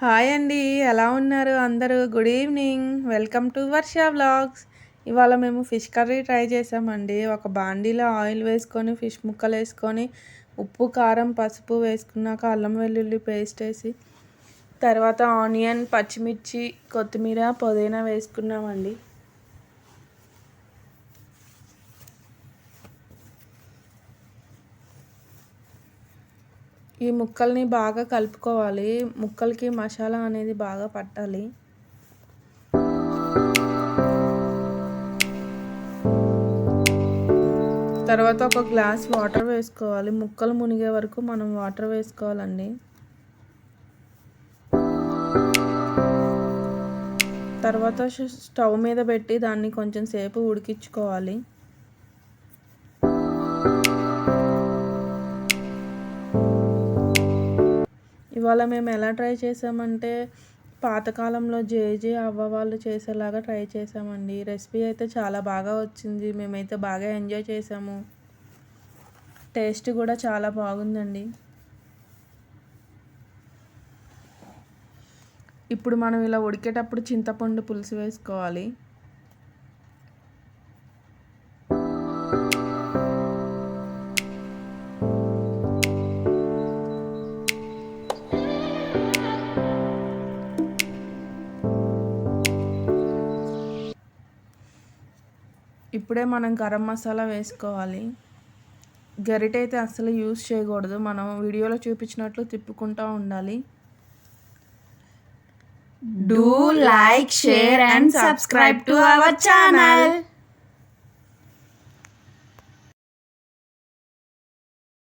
Hi అండి. ఎలా ఉన్నారు అందరూ? Good evening. Welcome to Varsha vlogs. ఇవాళ మేము ఫిష్ కర్రీ ట్రై చేసామండి. ఒక బాండీలో ఆయిల్ వేసుకొని ఫిష్ ముక్కలు వేసుకొని ఉప్పు, కారం, పసుపు వేసుకున్నాక అల్లం వెల్లుల్లి పేస్ట్ వేసి తర్వాత ఆనియన్, పచ్చిమిర్చి, కొత్తిమీర, పుదీనా వేసుకున్నామండి. ఈ ముక్కల్ని బాగా కలుపుకోవాలి. ముక్కలకి మసాలా అనేది బాగా పట్టాలి. తర్వాత ఒక గ్లాస్ వాటర్ వేసుకోవాలి. ముక్కలు మునిగే వరకు మనం వాటర్ వేసుకోవాలండి. తర్వాత స్టవ్ మీద పెట్టి దాన్ని కొంచెం సేపు ఉడికించుకోవాలి. ఇవాళ మేము ఎలా ట్రై చేసామంటే పాతకాలంలో జేజే అవ్వ వాళ్ళు చేసేలాగా ట్రై చేసామండి. రెసిపీ అయితే చాలా బాగా వచ్చింది. మేమైతే బాగా ఎంజాయ్ చేసాము. టేస్ట్ కూడా చాలా బాగుందండి. ఇప్పుడు మనం ఇలా ఉడికేటప్పుడు చింతపండు పులుసు వేసుకోవాలి. ఇప్పుడే మనం గరం మసాలా వేసుకోవాలి. గరిటె అయితే అస్సలు యూజ్ చేయకూడదు. మనం వీడియోలో చూపించినట్లు తిప్పుకుంటూ ఉండాలి. Do like, share and subscribe to our channel.